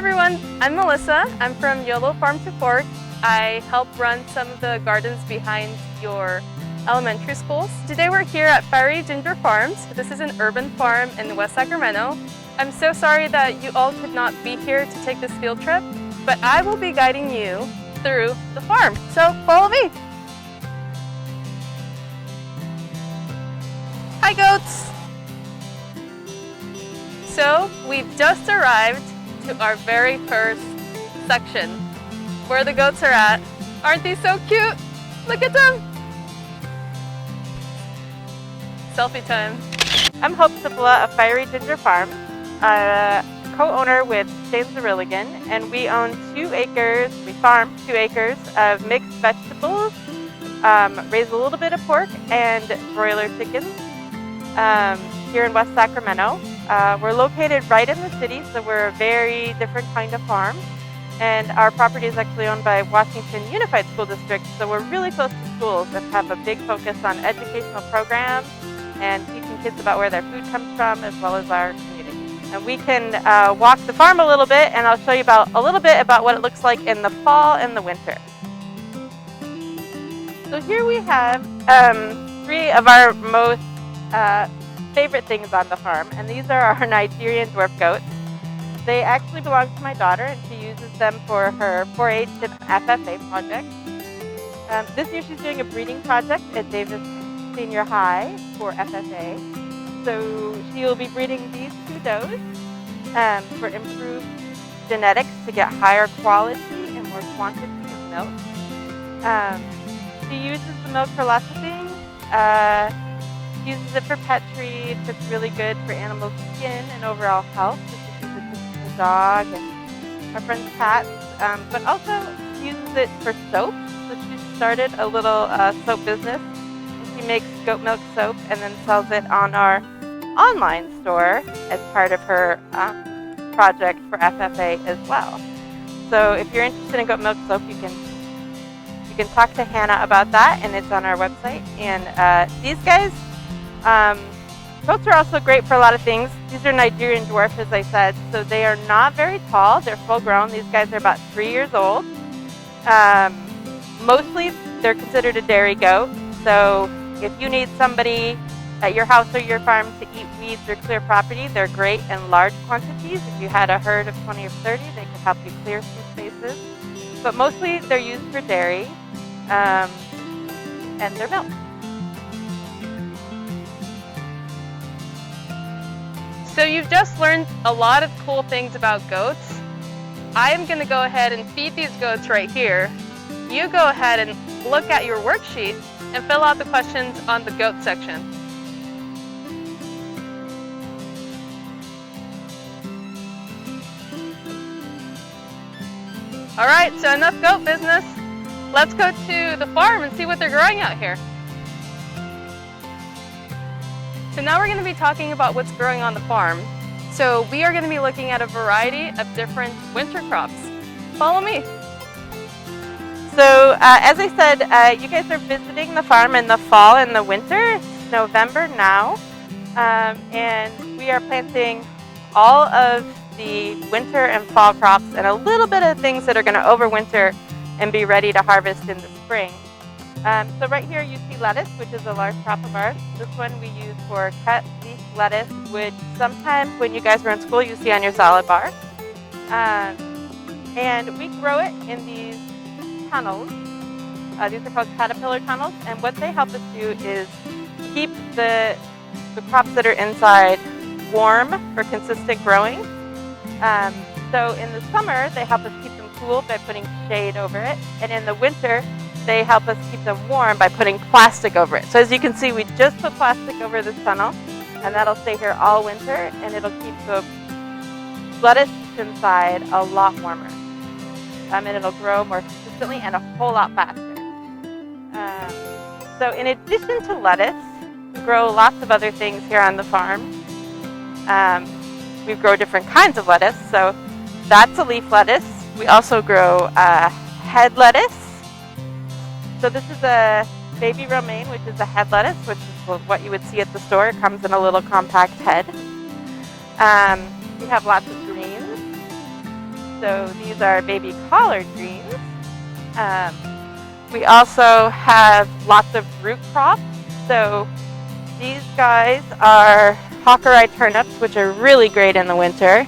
everyone, I'm Melissa. I'm from YOLO Farm to Fork. I help run some of the gardens behind your elementary schools. Today we're here at Fiery Ginger Farms. This is an urban farm in West Sacramento. I'm so sorry that you all could not be here to take this field trip, but I will be guiding you through the farm. So follow me. Hi goats! So we've just arrived to our very first section where the goats are at. Aren't these so cute? Look at them! Selfie time. I'm Hope Cipula of Fiery Ginger Farm, co-owner with Shane Zerilligan, and we own 2 acres, we farm 2 acres of mixed vegetables, raise a little bit of pork and broiler chickens here in West Sacramento. We're located right in the city, so we're a very different kind of farm. And our property is actually owned by Washington Unified School District, so we're really close to schools and have a big focus on educational programs and teaching kids about where their food comes from, as well as our community. And we can walk the farm a little bit, and I'll show you a little bit about what it looks like in the fall and the winter. So here we have 3 of our most favorite things on the farm, and these are our Nigerian dwarf goats. They actually belong to my daughter, and she uses them for her 4-H and FFA project. This year she's doing a breeding project at Davis Senior High for FFA. So she will be breeding these 2 does for improved genetics to get higher quality and more quantity of milk. She uses the milk for lots of things. Uses it for pet treats. It's really good for animals' skin and overall health. She uses it for the dog and our friend's cats, but also uses it for soap. So she started a little soap business. She makes goat milk soap and then sells it on our online store as part of her project for FFA as well. So if you're interested in goat milk soap, you can talk to Hannah about that, and it's on our website. And these guys, goats are also great for a lot of things. These are Nigerian dwarf, as I said, so they are not very tall. They're full grown. These guys are about 3 years old. Mostly they're considered a dairy goat. So if you need somebody at your house or your farm to eat weeds or clear property, they're great in large quantities. If you had a herd of 20 or 30, they could help you clear some spaces. But mostly they're used for dairy and their milk. So you've just learned a lot of cool things about goats. I am going to go ahead and feed these goats right here. You go ahead and look at your worksheet and fill out the questions on the goat section. All right, so enough goat business. Let's go to the farm and see what they're growing out here. So now we're going to be talking about what's growing on the farm. So we are going to be looking at a variety of different winter crops. Follow me. So as I said, you guys are visiting the farm in the fall and the winter. It's November now, and we are planting all of the winter and fall crops and a little bit of things that are going to overwinter and be ready to harvest in the spring. So right here you see lettuce, which is a large crop of ours. This one we use for cut leaf lettuce, which sometimes when you guys were in school you see on your salad bar. And we grow it in these tunnels. These are called caterpillar tunnels, and what they help us do is keep the crops that are inside warm for consistent growing. So in the summer they help us keep them cool by putting shade over it, and in the winter they help us keep them warm by putting plastic over it. So as you can see, we just put plastic over this tunnel, and that'll stay here all winter, and it'll keep the lettuce inside a lot warmer. And it'll grow more consistently and a whole lot faster. So in addition to lettuce, we grow lots of other things here on the farm. We grow different kinds of lettuce. So that's a leaf lettuce. We also grow head lettuce. So this is a baby romaine, which is a head lettuce, which is what you would see at the store. It comes in a little compact head. We have lots of greens. So these are baby collard greens. We also have lots of root crops. So these guys are hawker-eye turnips, which are really great in the winter.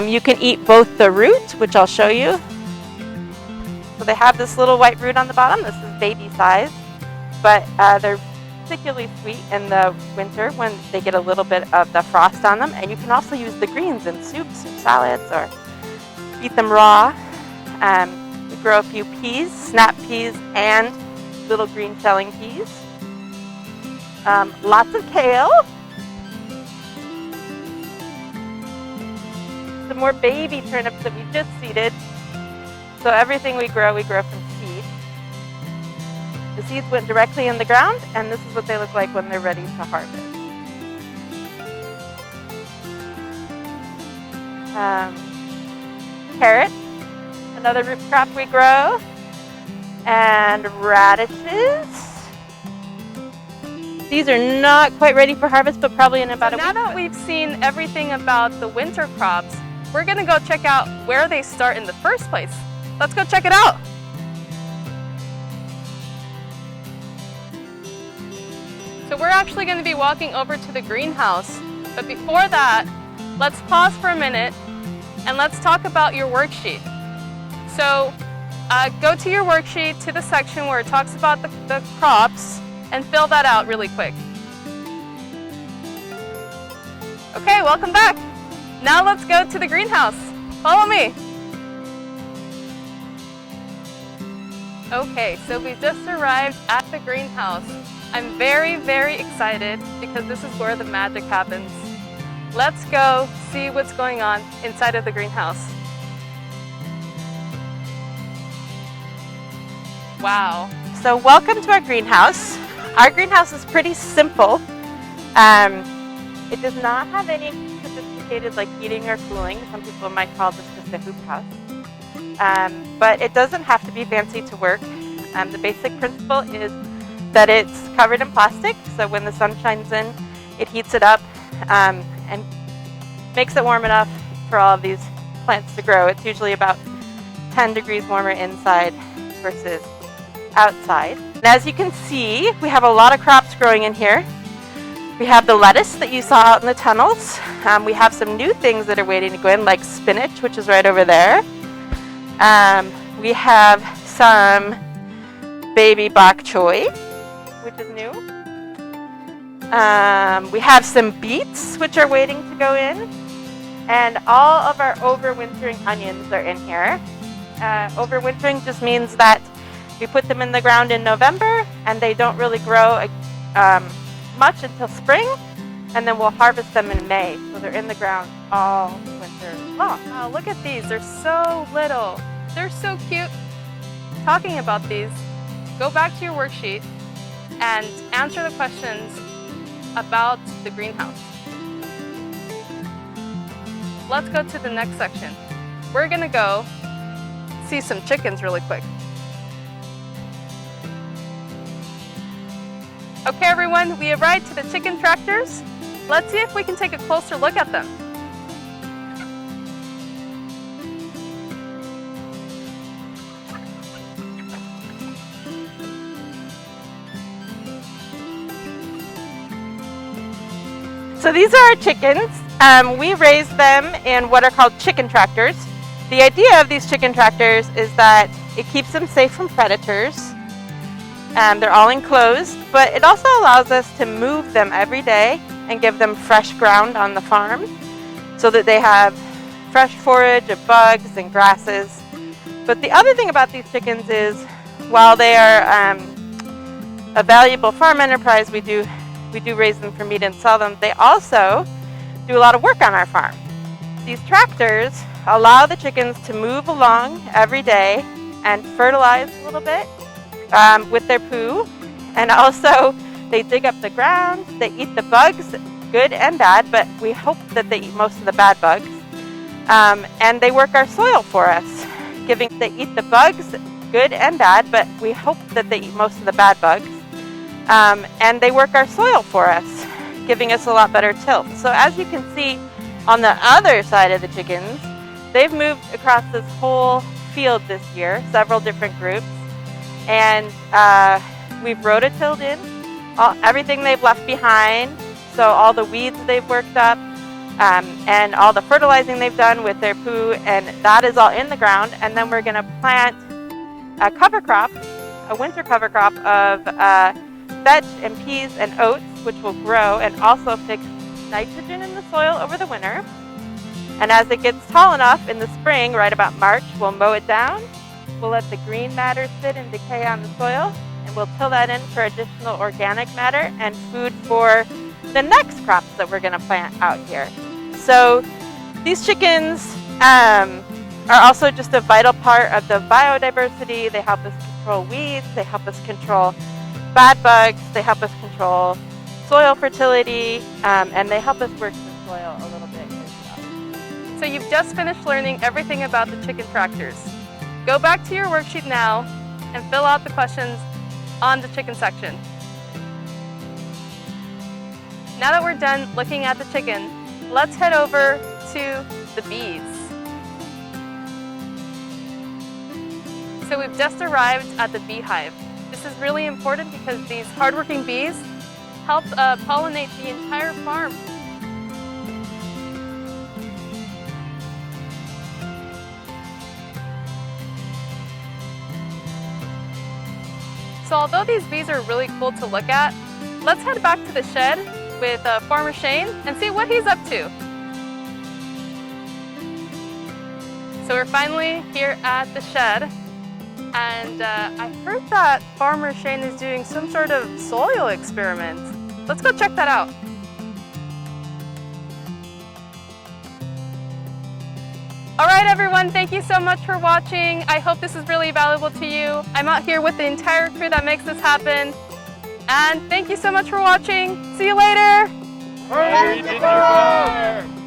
You can eat both the root, which I'll show you. So they have this little white root on the bottom. This is baby size, but they're particularly sweet in the winter when they get a little bit of the frost on them. And you can also use the greens in soups or salads or eat them raw. We grow a few peas, snap peas, and little green selling peas. Lots of kale. Some more baby turnips that we just seeded. So everything we grow from seed. The seeds went directly in the ground, and this is what they look like when they're ready to harvest. Carrots, another root crop we grow, and radishes. These are not quite ready for harvest, but probably in about a week. Now that we've seen everything about the winter crops, we're gonna go check out where they start in the first place. Let's go check it out. So we're actually gonna be walking over to the greenhouse, but before that, let's pause for a minute and let's talk about your worksheet. So go to your worksheet to the section where it talks about the crops and fill that out really quick. Okay, welcome back. Now let's go to the greenhouse. Follow me. Okay, so we just arrived at the greenhouse. I'm very, very excited because this is where the magic happens. Let's go see what's going on inside of the greenhouse. Wow. So welcome to our greenhouse. Our greenhouse is pretty simple. It does not have any sophisticated like heating or cooling. Some people might call this just a hoop house. But it doesn't have to be fancy to work. The basic principle is that it's covered in plastic, so when the sun shines in, it heats it up and makes it warm enough for all of these plants to grow. It's usually about 10 degrees warmer inside versus outside. And as you can see, we have a lot of crops growing in here. We have the lettuce that you saw out in the tunnels. We have some new things that are waiting to go in, like spinach, which is right over there. We have some baby bok choy, which is new. We have some beets, which are waiting to go in. And all of our overwintering onions are in here. Overwintering just means that we put them in the ground in November and they don't really grow much until spring, and then we'll harvest them in May. So they're in the ground all winter long. Wow, look at these, they're so little. They're so cute. Talking about these, go back to your worksheet and answer the questions about the greenhouse. Let's go to the next section. We're gonna go see some chickens really quick. Okay everyone, we arrived to the chicken tractors. Let's see if we can take a closer look at them. So these are our chickens. We raise them in what are called chicken tractors. The idea of these chicken tractors is that it keeps them safe from predators. They're all enclosed, but it also allows us to move them every day and give them fresh ground on the farm so that they have fresh forage of bugs and grasses. But the other thing about these chickens is while they are a valuable farm enterprise, we do raise them for meat and sell them, they also do a lot of work on our farm. These tractors allow the chickens to move along every day and fertilize a little bit with their poo, and also they dig up the ground, they eat the bugs, good and bad, but we hope that they eat most of the bad bugs, and they work our soil for us. They eat the bugs, good and bad, but we hope that they eat most of the bad bugs, and they work our soil for us, giving us a lot better tilth. So as you can see on the other side of the chickens, they've moved across this whole field this year, several different groups, and we've rototilled in everything they've left behind, so all the weeds they've worked up, and all the fertilizing they've done with their poo, and that is all in the ground. And then we're going to plant a cover crop, a winter cover crop of vetch and peas and oats, which will grow and also fix nitrogen in the soil over the winter. And as it gets tall enough in the spring, right about March, we'll mow it down. We'll let the green matter sit and decay on the soil, and we'll till that in for additional organic matter and food for the next crops that we're going to plant out here. So these chickens are also just a vital part of the biodiversity. They help us control weeds, they help us control bad bugs, they help us control soil fertility, and they help us work the soil a little bit as well. So you've just finished learning everything about the chicken tractors. Go back to your worksheet now and fill out the questions on the chicken section. Now that we're done looking at the chicken, let's head over to the bees. So we've just arrived at the beehive. This is really important because these hardworking bees help pollinate the entire farm. So although these bees are really cool to look at, let's head back to the shed with Farmer Shane and see what he's up to. So we're finally here at the shed, and I heard that Farmer Shane is doing some sort of soil experiment. Let's go check that out. All right, everyone, thank you so much for watching. I hope this is really valuable to you. I'm out here with the entire crew that makes this happen. And thank you so much for watching. See you later. Hurry, Ginger Bear!